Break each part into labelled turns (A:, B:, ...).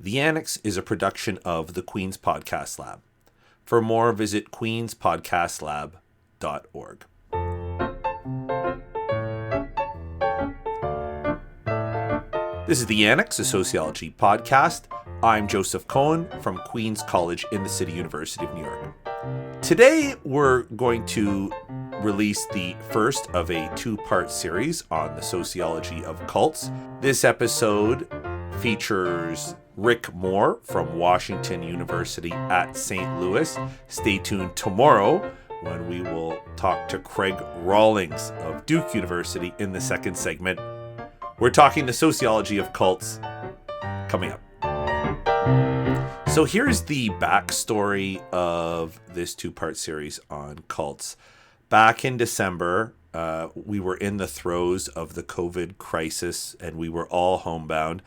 A: The Annex is a production of the Queen's Podcast Lab. For more, visit queenspodcastlab.org. This is The Annex, a sociology podcast. I'm Joseph Cohen from Queen's College in the City University of New York. Today, we're going to release the first of a two-part series on the sociology of cults. This episode features Rick Moore from Washington University at St. Louis. Stay tuned tomorrow when we will talk to Craig Rawlings of Duke University in the second segment. We're talking the sociology of cults coming up. So here's the backstory of this two-part series on cults. Back in December, we were in the throes of the COVID crisis and we were all homebound.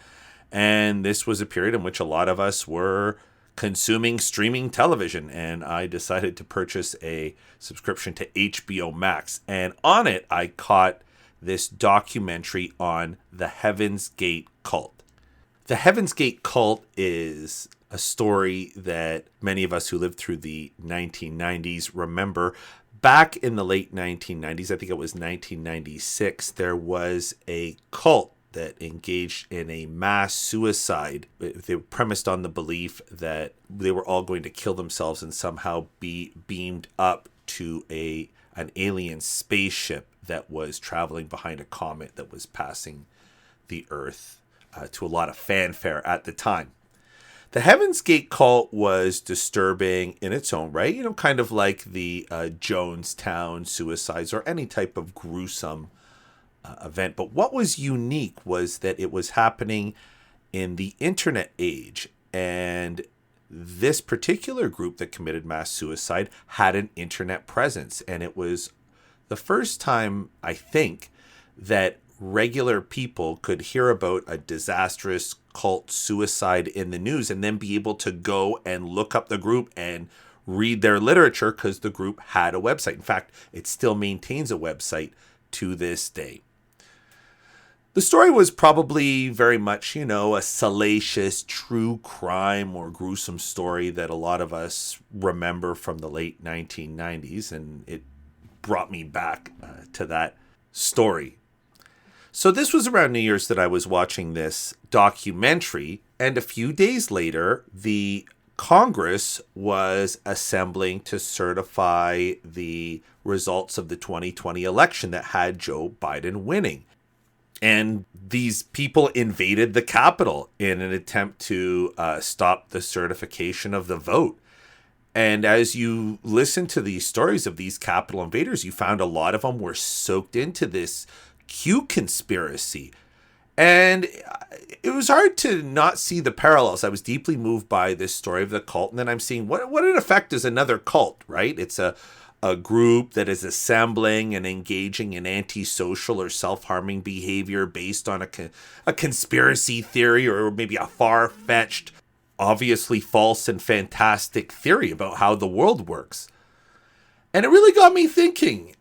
A: And this was a period in which a lot of us were consuming streaming television. And I decided to purchase a subscription to HBO Max. And on it, I caught this documentary on the Heaven's Gate cult. The Heaven's Gate cult is a story that many of us who lived through the 1990s remember. Back in the late 1990s, I think it was 1996, there was a cult that engaged in a mass suicide. They were premised on the belief that they were all going to kill themselves and somehow be beamed up to an alien spaceship that was traveling behind a comet that was passing the Earth, to a lot of fanfare at the time. The Heaven's Gate cult was disturbing in its own right, kind of like the Jonestown suicides or any type of gruesome event. But what was unique was that it was happening in the internet age, and this particular group that committed mass suicide had an internet presence, and it was the first time, I think, that regular people could hear about a disastrous cult suicide in the news and then be able to go and look up the group and read their literature because the group had a website. In fact, it still maintains a website to this day. The story was probably very much, a salacious true crime or gruesome story that a lot of us remember from the late 1990s, and it brought me back to that story. So this was around New Year's that I was watching this documentary, and a few days later, the Congress was assembling to certify the results of the 2020 election that had Joe Biden winning. And these people invaded the Capitol in an attempt to stop the certification of the vote. And as you listen to these stories of these Capitol invaders, you found a lot of them were soaked into this Q conspiracy. And it was hard to not see the parallels. I was deeply moved by this story of the cult. And then I'm seeing what in effect is another cult, right? It's a group that is assembling and engaging in antisocial or self-harming behavior based on a conspiracy theory or maybe a far-fetched, obviously false and fantastic theory about how the world works. And it really got me thinking,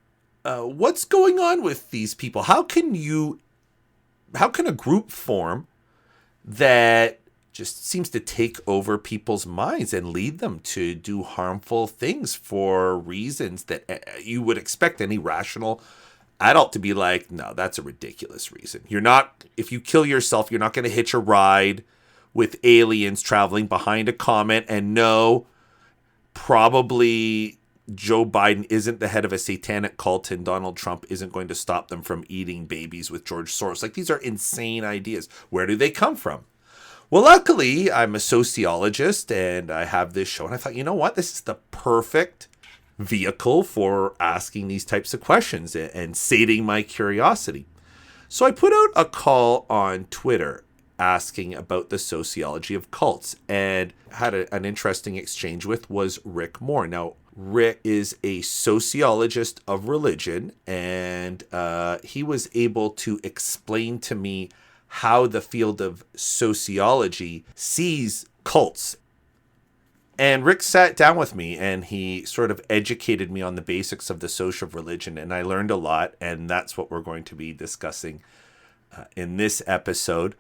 A: what's going on with these people? How can a group form that just seems to take over people's minds and lead them to do harmful things for reasons that you would expect any rational adult to be like, no, that's a ridiculous reason. If you kill yourself, you're not going to hitch a ride with aliens traveling behind a comet. And no, probably Joe Biden isn't the head of a satanic cult and Donald Trump isn't going to stop them from eating babies with George Soros. Like, these are insane ideas. Where do they come from? Well, luckily, I'm a sociologist and I have this show. And I thought, you know what? This is the perfect vehicle for asking these types of questions and sating my curiosity. So I put out a call on Twitter asking about the sociology of cults and had an interesting exchange with was Rick Moore. Now, Rick is a sociologist of religion, and he was able to explain to me how the field of sociology sees cults. And Rick sat down with me and he sort of educated me on the basics of the social of religion, and I learned a lot, and that's what we're going to be discussing in this episode.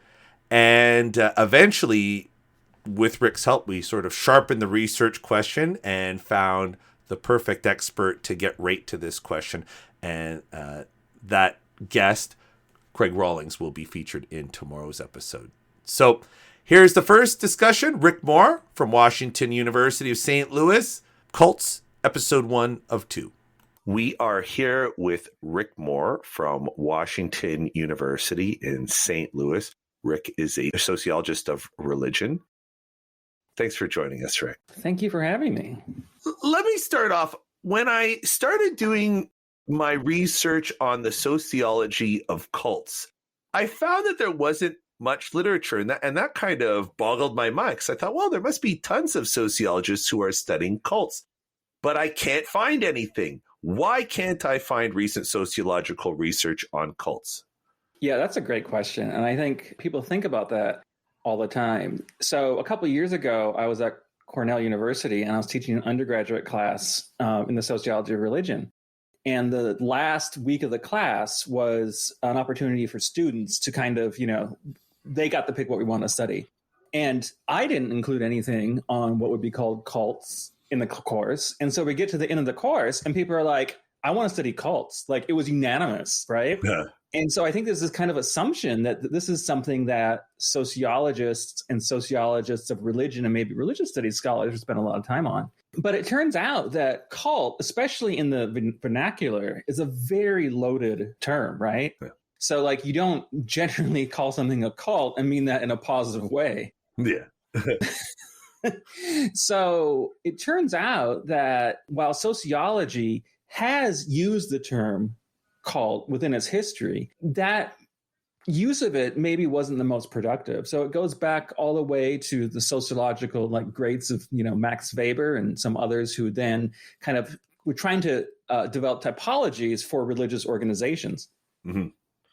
A: And eventually with Rick's help, we sort of sharpened the research question and found the perfect expert to get right to this question. And that guest, Craig Rawlings, will be featured in tomorrow's episode. So here's the first discussion. Rick Moore from Washington University of St. Louis, Cults, episode 1 of 2. We are here with Rick Moore from Washington University in St. Louis. Rick is a sociologist of religion. Thanks for joining us, Rick.
B: Thank you for having me.
A: Let me start off. When I started doing my research on the sociology of cults, I found that there wasn't much literature, and that kind of boggled my mind, because I thought, well, there must be tons of sociologists who are studying cults, but I can't find anything. Why can't I find recent sociological research on cults?
B: Yeah, that's a great question. And I think people think about that all the time. So a couple of years ago, I was at Cornell University and I was teaching an undergraduate class in the sociology of religion. And the last week of the class was an opportunity for students to kind of, they got to pick what we want to study. And I didn't include anything on what would be called cults in the course. And so we get to the end of the course and people are like, I want to study cults. Like, it was unanimous, right? Yeah. And so I think there's this kind of assumption that this is something that sociologists and sociologists of religion and maybe religious studies scholars spend a lot of time on. But it turns out that cult, especially in the vernacular, is a very loaded term, right? Yeah. So like, you don't generally call something a cult and mean that in a positive way.
A: Yeah.
B: So it turns out that while sociology has used the term cult within its history, that use of it maybe wasn't the most productive. So it goes back all the way to the sociological greats of Max Weber and some others who then kind of were trying to develop typologies for religious organizations. Mm-hmm.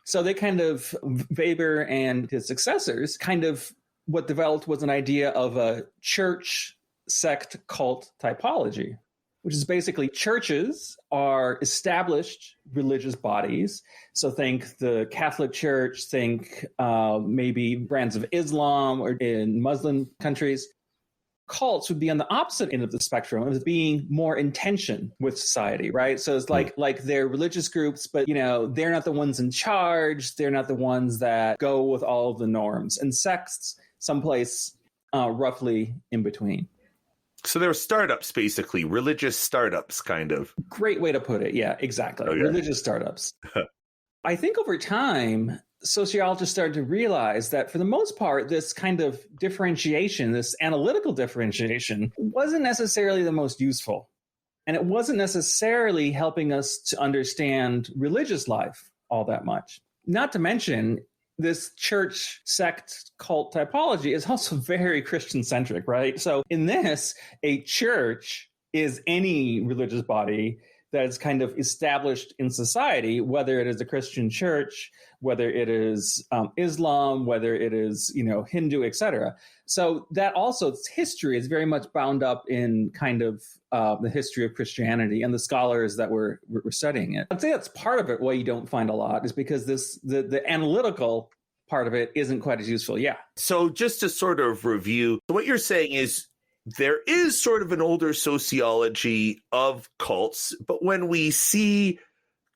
B: So they kind of, Weber and his successors, kind of what developed was an idea of a church sect cult typology, which is basically churches are established religious bodies. So think the Catholic Church, think maybe brands of Islam or in Muslim countries. Cults would be on the opposite end of the spectrum of being more in tension with society, right? So it's like they're religious groups, but they're not the ones in charge. They're not the ones that go with all of the norms. And sects, someplace roughly in between.
A: So there were startups, basically, religious startups, kind of.
B: Great way to put it. Yeah, exactly. Okay. Religious startups. I think over time, sociologists started to realize that for the most part, this kind of differentiation, this analytical differentiation, wasn't necessarily the most useful. And it wasn't necessarily helping us to understand religious life all that much. Not to mention, this church sect cult typology is also very Christian-centric, right? So in this, a church is any religious body that is kind of established in society, whether it is a Christian church, whether it is Islam, whether it is, Hindu, etc. So that also, its history is very much bound up in kind of the history of Christianity and the scholars that were studying it. I'd say that's part of it. Why you don't find a lot is because the analytical part of it isn't quite as useful. Yeah.
A: So just to sort of review, what you're saying is there is sort of an older sociology of cults, but when we see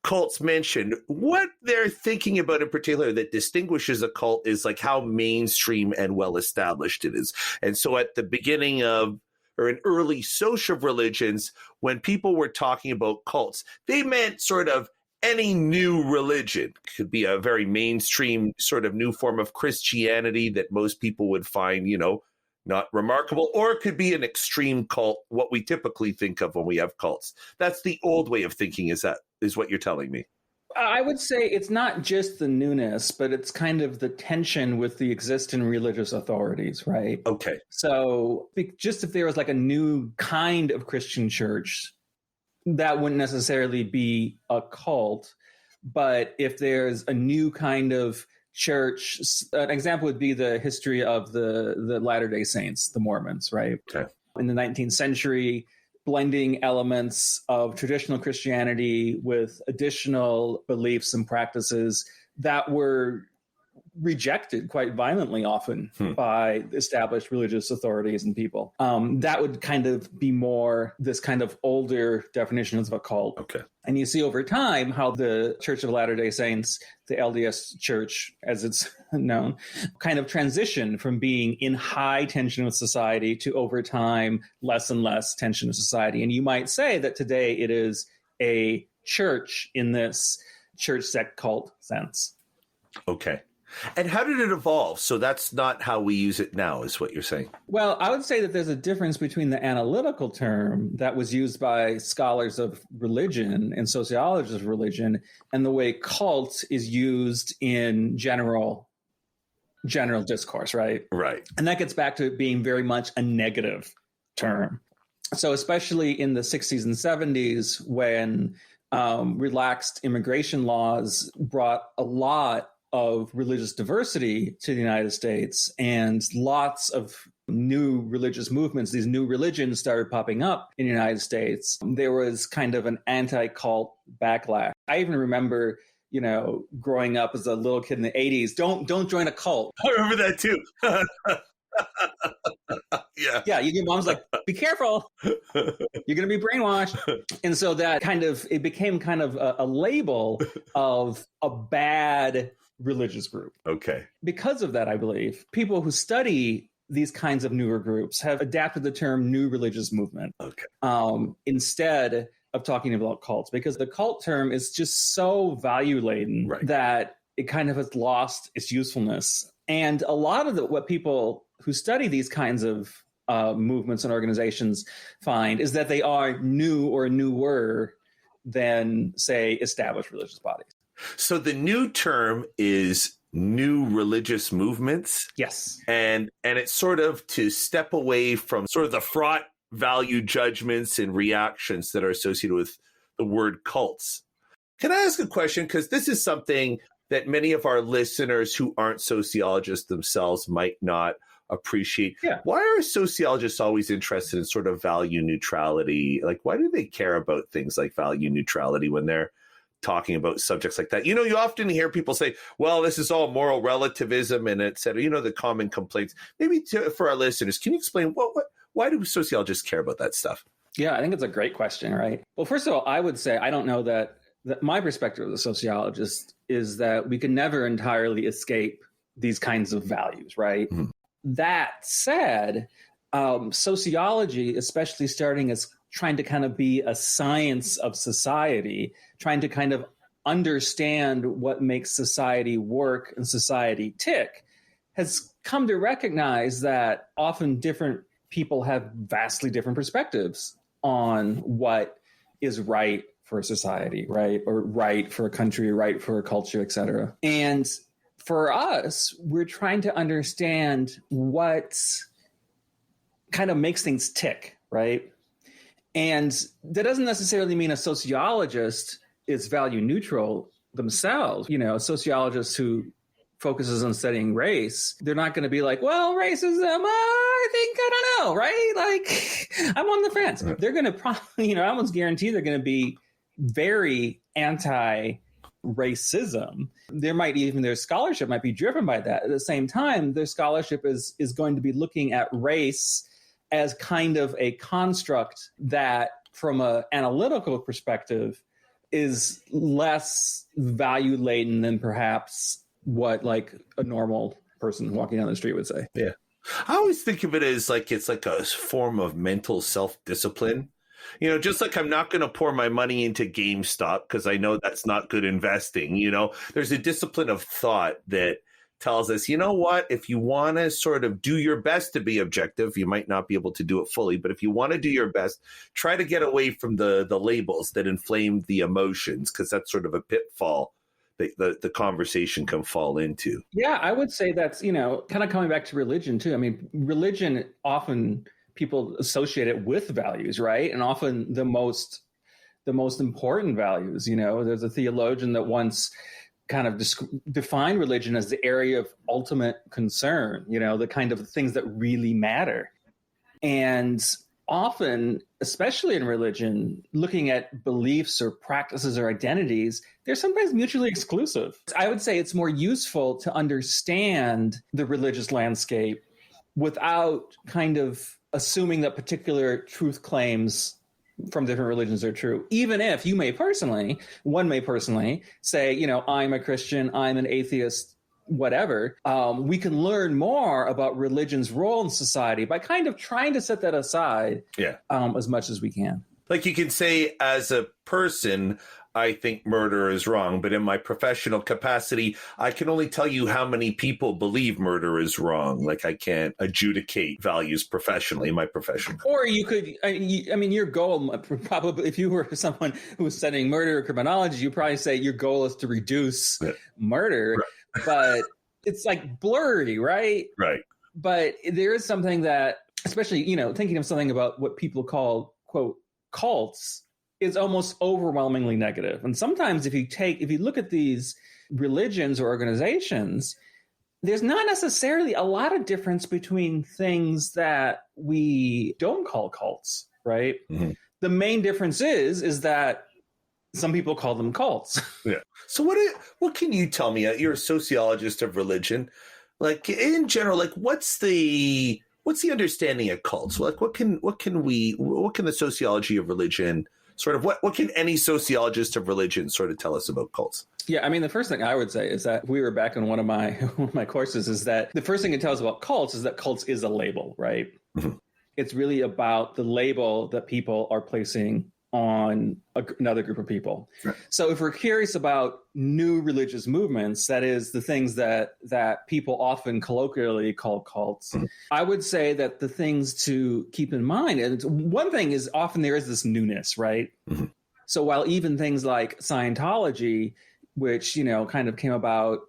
A: cults mentioned, what they're thinking about in particular that distinguishes a cult is like how mainstream and well-established it is. And so at the beginning of, or in early social religions, when people were talking about cults, they meant sort of any new religion. It could be a very mainstream sort of new form of Christianity that most people would find, not remarkable, or it could be an extreme cult, what we typically think of when we have cults. That's the old way of thinking, is what you're telling me.
B: I would say it's not just the newness, but it's kind of the tension with the existing religious authorities, right?
A: Okay.
B: So just if there was like a new kind of Christian church, that wouldn't necessarily be a cult. But if there's a new kind of church, an example would be the history of the Latter-day Saints, the Mormons, right?
A: Okay.
B: In the 19th century, blending elements of traditional Christianity with additional beliefs and practices that were rejected quite violently often by established religious authorities and people. That would kind of be more this kind of older definition of a cult.
A: Okay.
B: And you see over time how the Church of Latter-day Saints, the LDS Church, as it's known, kind of transitioned from being in high tension with society to over time less and less tension with society. And you might say that today it is a church in this church sect cult sense.
A: Okay. And how did it evolve? So that's not how we use it now, is what you're saying.
B: Well, I would say that there's a difference between the analytical term that was used by scholars of religion and sociologists of religion and the way cult is used in general discourse, right?
A: Right.
B: And that gets back to it being very much a negative term. So especially in the 60s and 70s when relaxed immigration laws brought a lot of religious diversity to the United States and lots of new religious movements, these new religions started popping up in the United States. There was kind of an anti-cult backlash. I even remember, growing up as a little kid in the 80s, don't join a cult.
A: I remember that too.
B: Yeah, your mom's like, be careful. You're going to be brainwashed. And so it became kind of a label of a bad religious group.
A: Okay.
B: Because of that, I believe, people who study these kinds of newer groups have adapted the term new religious movement.
A: Okay.
B: Instead of talking about cults, because the cult term is just so value-laden that it kind of has lost its usefulness. And a lot of what people who study these kinds of movements and organizations find is that they are new or newer than, say, established religious bodies.
A: So the new term is new religious movements.
B: Yes.
A: And it's sort of to step away from sort of the fraught value judgments and reactions that are associated with the word cults. Can I ask a question? Because this is something that many of our listeners who aren't sociologists themselves might not appreciate.
B: Yeah.
A: Why are sociologists always interested in sort of value neutrality? Like, why do they care about things like value neutrality when they're talking about subjects like that? You often hear people say, well, this is all moral relativism and et cetera, the common complaints. Maybe for our listeners, can you explain why do sociologists care about that stuff?
B: Yeah, I think it's a great question, right? Well, first of all, I would say I don't know that my perspective as a sociologist is that we can never entirely escape these kinds of values, right? Mm-hmm. That said, sociology, especially starting as trying to kind of be a science of society, trying to kind of understand what makes society work and society tick, has come to recognize that often different people have vastly different perspectives on what is right for a society, right? Or right for a country, right for a culture, et cetera. And for us, we're trying to understand what kind of makes things tick, right? And that doesn't necessarily mean a sociologist is value neutral themselves. A sociologist who focuses on studying race, they're not going to be like, well, racism, I don't know, right? Like, I'm on the fence. They're going to probably, I almost guarantee they're going to be very anti-racism. Their scholarship might be driven by that. At the same time, their scholarship is going to be looking at race as kind of a construct that, from an analytical perspective, is less value-laden than perhaps what like a normal person walking down the street would say.
A: Yeah. I always think of it as like it's like a form of mental self-discipline. Just like I'm not going to pour my money into GameStop because I know that's not good investing. There's a discipline of thought that tells us, what, if you want to sort of do your best to be objective, you might not be able to do it fully, but if you want to do your best, try to get away from the labels that inflame the emotions, because that's sort of a pitfall that the conversation can fall into.
B: Yeah, I would say that's, kind of coming back to religion too. I mean, religion, often people associate it with values, right? And often the most important values. There's a theologian that once kind of define religion as the area of ultimate concern, the kind of things that really matter. And often, especially in religion, looking at beliefs or practices or identities, they're sometimes mutually exclusive. I would say it's more useful to understand the religious landscape without kind of assuming that particular truth claims from different religions are true, even if one may personally say, I'm a Christian, I'm an atheist, whatever. We can learn more about religion's role in society by kind of trying to set that aside as much as we can.
A: Like you can say, as a person, I think murder is wrong, but in my professional capacity, I can only tell you how many people believe murder is wrong. Like I can't adjudicate values professionally in my profession.
B: Or you could, your goal probably, if you were someone who was studying murder or criminology, you'd probably say your goal is to reduce murder, but it's like blurry, right?
A: Right.
B: But there is something that, especially, thinking of something about what people call, quote, cults, is almost overwhelmingly negative. And sometimes if you look at these religions or organizations, there's not necessarily a lot of difference between things that we don't call cults, right? Mm-hmm. The main difference is that some people call them cults.
A: Yeah. So what can you tell me? You're a sociologist of religion. Like in general, like what's the understanding of cults? Like what can the sociology of religion sort of what can any sociologist of religion sort of tell us about cults?
B: Yeah, I mean, the first thing I would say is that we were back in one of my courses is that the first thing it tells about cults is that cults is a label, right? Mm-hmm. It's really about the label that people are placing on another group of people. Right. So if we're curious about new religious movements, that is the things that people often colloquially call cults, mm-hmm. I would say that the things to keep in mind, and one thing is often there is this newness, right? Mm-hmm. So while even things like Scientology, which, kind of came about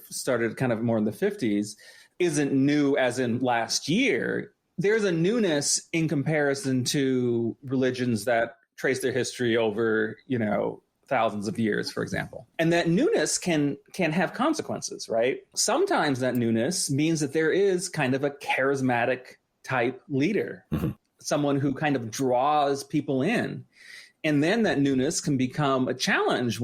B: started kind of more in the 50s, isn't new as in last year, there's a newness in comparison to religions that trace their history over, thousands of years, for example. And that newness can have consequences, right? Sometimes that newness means that there is kind of a charismatic type leader, mm-hmm. someone who kind of draws people in. And then that newness can become a challenge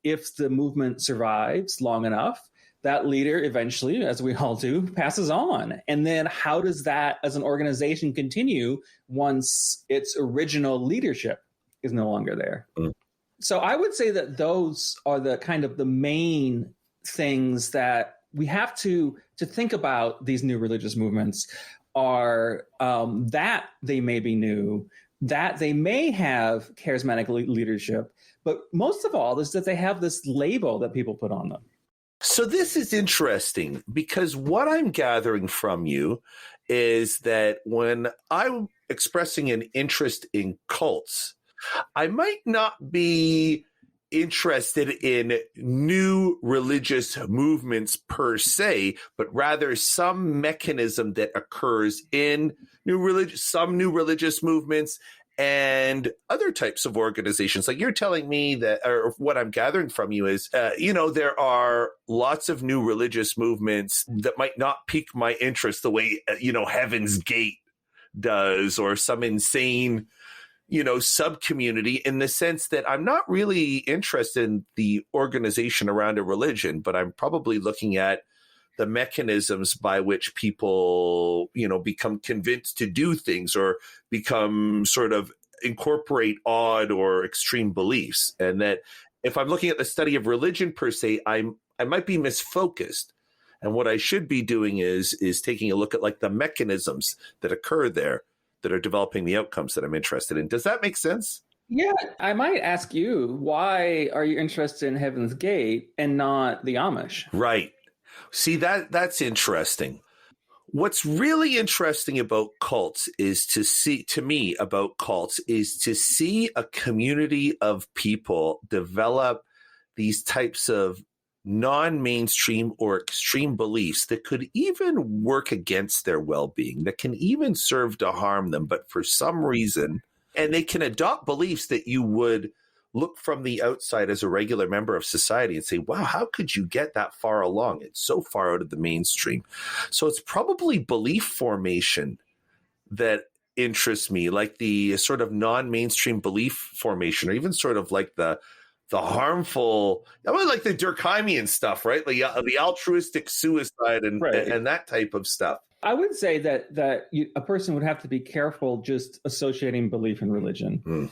B: if the movement survives long enough, that leader eventually, as we all do, passes on. And then how does that as an organization continue once its original leadership is no longer there? Mm. So I would say that those are the kind of the main things that we have to think about these new religious movements are that they may be new, that they may have charismatic leadership, but most of all is that they have this label that people put on them.
A: So this is interesting because what I'm gathering from you is that when I'm expressing an interest in cults, I might not be interested in new religious movements per se, but rather some mechanism that occurs in some new religious movements and other types of organizations. Like you're telling me that, or what I'm gathering from you is, there are lots of new religious movements that might not pique my interest the way, Heaven's Gate does, or some insane, sub-community, in the sense that I'm not really interested in the organization around a religion, but I'm probably looking at the mechanisms by which people, become convinced to do things or become sort of incorporate odd or extreme beliefs. And that if I'm looking at the study of religion per se, I might be misfocused. And what I should be doing is taking a look at like the mechanisms that occur there that are developing the outcomes that I'm interested in. Does that make sense?
B: Yeah, I might ask you, why are you interested in Heaven's Gate and not the Amish?
A: Right. See, that's interesting. What's really interesting about cults is to see a community of people develop these types of non-mainstream or extreme beliefs that could even work against their well-being, that can even serve to harm them, but for some reason, and they can adopt beliefs that you would look from the outside as a regular member of society and say, wow, how could you get that far along? It's so far out of the mainstream. So it's probably belief formation that interests me, like the sort of non-mainstream belief formation, or even sort of like the harmful, I mean, like the Durkheimian stuff, right? Like the altruistic suicide and
B: Right.
A: and that type of stuff.
B: I would say that a person would have to be careful just associating belief and religion.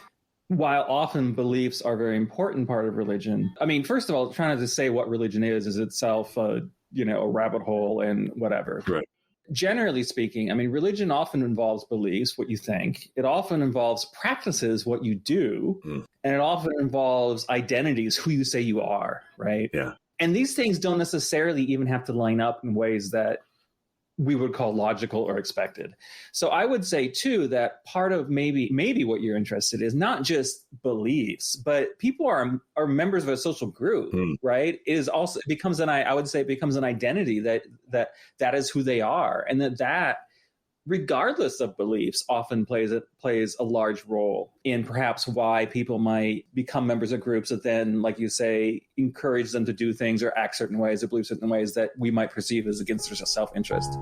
B: While often beliefs are a very important part of religion. I mean, first of all, trying to say what religion is itself a rabbit hole and whatever.
A: Right.
B: Generally speaking, I mean, religion often involves beliefs, what you think. It often involves practices, what you do. And it often involves identities, who you say you are, right?
A: Yeah.
B: And these things don't necessarily even have to line up in ways that we would call logical or expected. So I would say too that part of maybe what you're interested in is not just beliefs, but people are members of a social group, right? It becomes an identity that is who they are, and that regardless of beliefs often plays a large role in perhaps why people might become members of groups that then, like you say, encourage them to do things or act certain ways or believe certain ways that we might perceive as against their self-interest.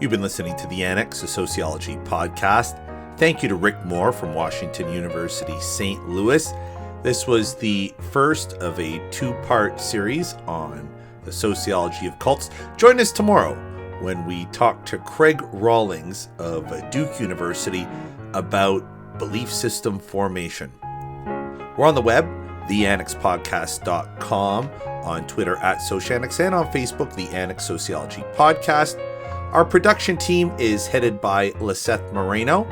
A: You've been listening to the Annex, a Sociology podcast. Thank you to Rick Moore from Washington University, St. Louis. This was the first of a two-part series on the sociology of cults. Join us tomorrow when we talk to Craig Rawlings of Duke University about belief system formation. We're on the web, theannexpodcast.com, on Twitter @Sociannex, and on Facebook, the Annex Sociology Podcast. Our production team is headed by Lisette Moreno.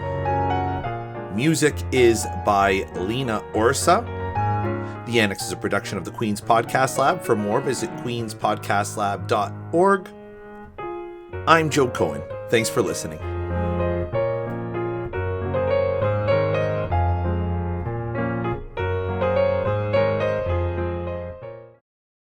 A: Music is by Lena Orsa. The Annex is a production of the Queen's Podcast Lab. For more, visit queenspodcastlab.org. I'm Joe Cohen. Thanks for listening.